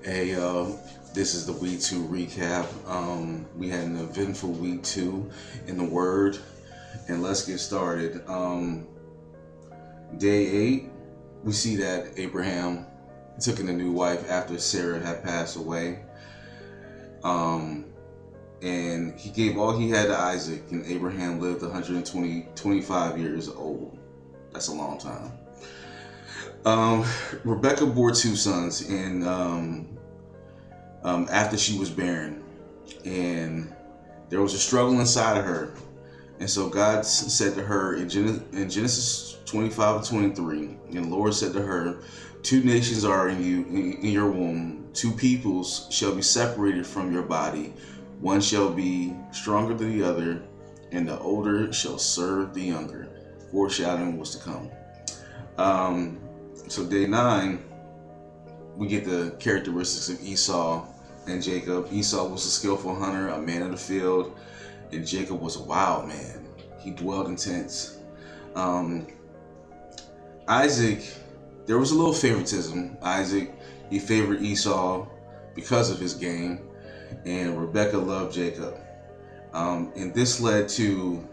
Hey, this is the week two recap. We had an eventful week two in the Word, and let's get started. Day eight, we see that Abraham took in a new wife after Sarah had passed away. Um, and he gave all he had to Isaac, and Abraham lived 25 years old. That's a long time. Rebecca bore two sons, and after she was barren, and there was a struggle inside of her. And so God said to her in Genesis 25:23, and the Lord said to her, two nations are in your womb, two peoples shall be separated from your body, one shall be stronger than the other, and the older shall serve the younger. Foreshadowing was to come. So day nine, we get the characteristics of Esau and Jacob. Esau was a skillful hunter, a man of the field, and Jacob was a wild man. He dwelled in tents. Isaac, there was a little favoritism. Isaac, he favored Esau because of his game, and Rebecca loved Jacob. And this led to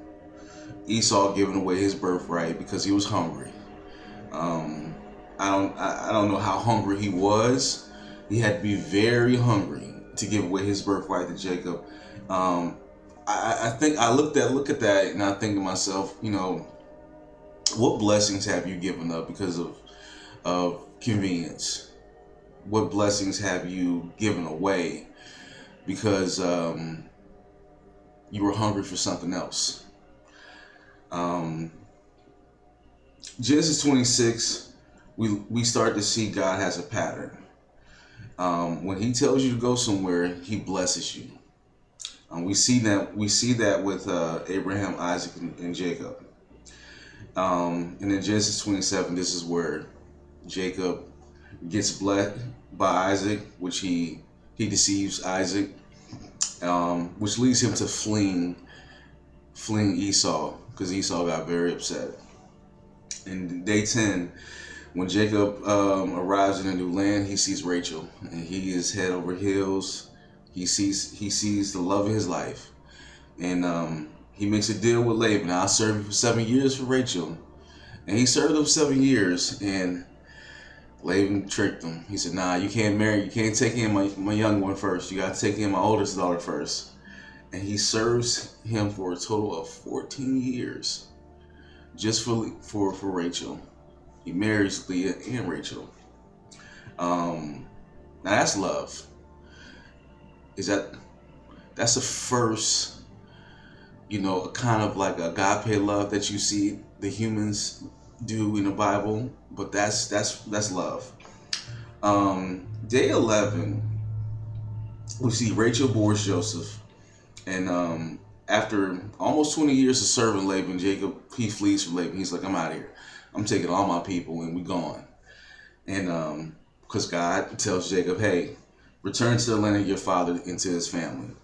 Esau giving away his birthright because he was hungry. I don't know how hungry he was. He had to be very hungry to give away his birthright to Jacob. I think I look at that and I think to myself, what blessings have you given up because of convenience? What blessings have you given away because you were hungry for something else? Genesis 26, we start to see God has a pattern. When He tells you to go somewhere, He blesses you. We see that with Abraham, Isaac, and Jacob. And in Genesis 27, this is where Jacob gets blessed by Isaac, which he deceives Isaac, which leads him to fleeing Esau because Esau got very upset. In day 10, when Jacob arrives in a new land, he sees Rachel, and he is head over heels. He sees the love of his life, and he makes a deal with Laban. I'll serve you for 7 years for Rachel, and he served him 7 years, and Laban tricked him. He said, "Nah, you can't marry. You can't take in my young one first. You got to take in my oldest daughter first." And he serves him for a total of 14 years, just for Rachel. He marries Leah and Rachel. Now that's love. That's the first, kind of like agape love that you see the humans do in the Bible, but that's love. Day 11, we see Rachel bores Joseph, and after almost 20 years of serving Laban, Jacob, he flees from Laban. He's like, "I'm out of here. I'm taking all my people and we gone." And because God tells Jacob, "Hey, return to the land of your father and to his family."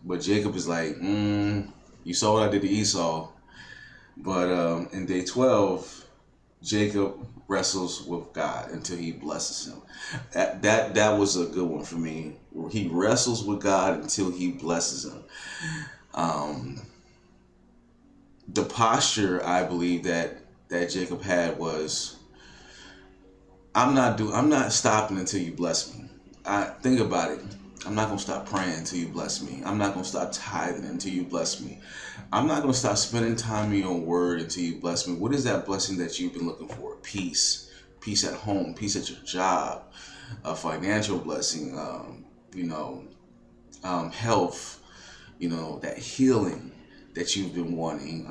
But Jacob is like, "You saw what I did to Esau." But in day 12, Jacob wrestles with God until He blesses him. That was a good one for me. He wrestles with God until He blesses him. The posture I believe that Jacob had was, I'm not stopping until you bless me. I think about it. I'm not gonna stop praying until you bless me. I'm not gonna stop tithing until you bless me. I'm not gonna stop spending time in your word until you bless me. What is that blessing that you've been looking for? Peace. Peace at home, peace at your job, a financial blessing, health, that healing that you've been wanting,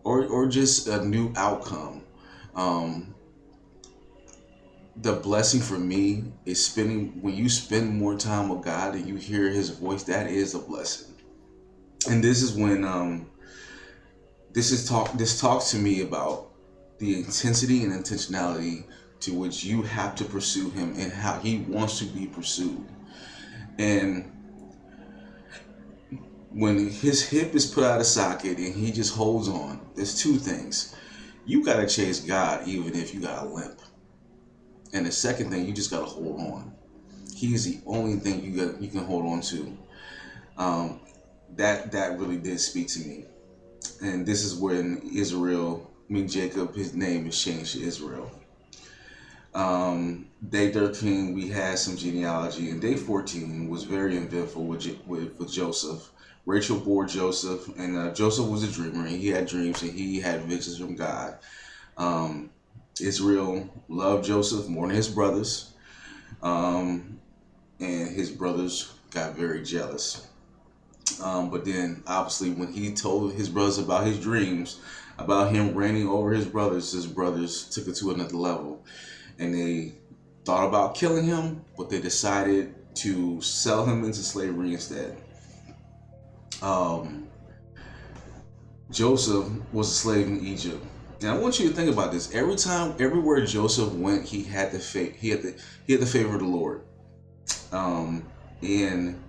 or just a new outcome. The blessing for me is when you spend more time with God and you hear His voice. That is a blessing. And this is when this talks to me about the intensity and intentionality to which you have to pursue Him and how He wants to be pursued. And when his hip is put out of socket and he just holds on, there's two things. You gotta chase God even if you got a limp. And the second thing, you just got to hold on. He is the only thing you can hold on to. Um, that really did speak to me. And this is when Jacob, his name is changed to Israel. Day 13, we had some genealogy, and day 14 was very eventful with Joseph. Rachel bore Joseph, and Joseph was a dreamer. He had dreams, and he had visions from God. Um, Israel loved Joseph more than his brothers, um, and his brothers got very jealous. But then, obviously, when he told his brothers about his dreams, about him reigning over his brothers took it to another level. And they thought about killing him, but they decided to sell him into slavery instead. Um, Joseph was a slave in Egypt. And I want you to think about this. Everywhere Joseph went, he had the favor of the Lord. And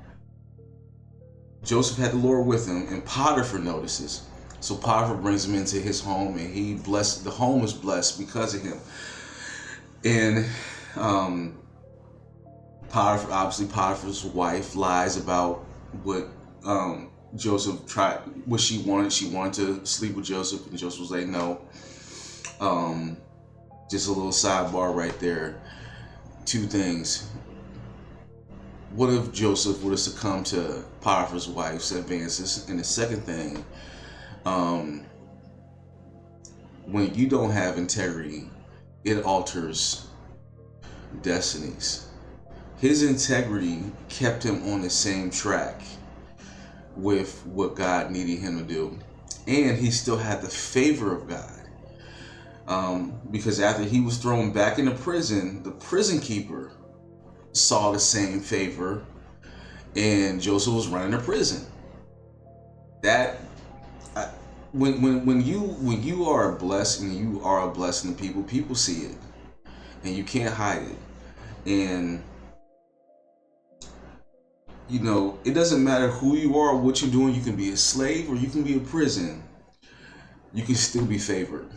Joseph had the Lord with him, and Potiphar notices. So Potiphar brings him into his home, and the home is blessed because of him. And Potiphar's wife lies about what Joseph tried, what she wanted. She wanted to sleep with Joseph, and Joseph was like, no. Just a little sidebar right there. Two things. What if Joseph would have succumbed to Potiphar's wife's advances? And the second thing, when you don't have integrity, it alters destinies. His integrity kept him on the same track with what God needed him to do. And he still had the favor of God. Because after he was thrown back into prison, the prison keeper saw the same favor, and Joseph was running the prison. That when you are blessed and you are a blessing to people, people see it, and you can't hide it. And it doesn't matter who you are or what you're doing. You can be a slave or you can be a prison. You can still be favored.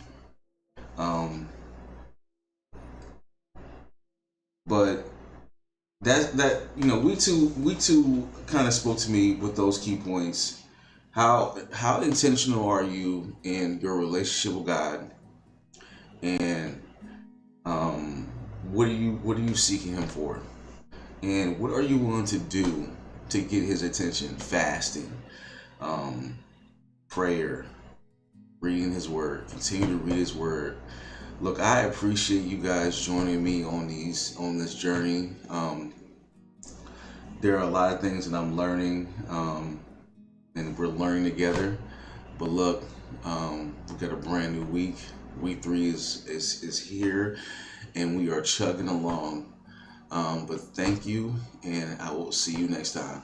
But we two kind of spoke to me with those key points. How intentional are you in your relationship with God, and what are you seeking Him for, and what are you willing to do to get His attention? Fasting, prayer, reading His Word, continue to read His Word. Look, I appreciate you guys joining me on this journey. There are a lot of things that I'm learning, and we're learning together. But look, we've got a brand new week. Week 3 is here, and we are chugging along. But thank you, and I will see you next time.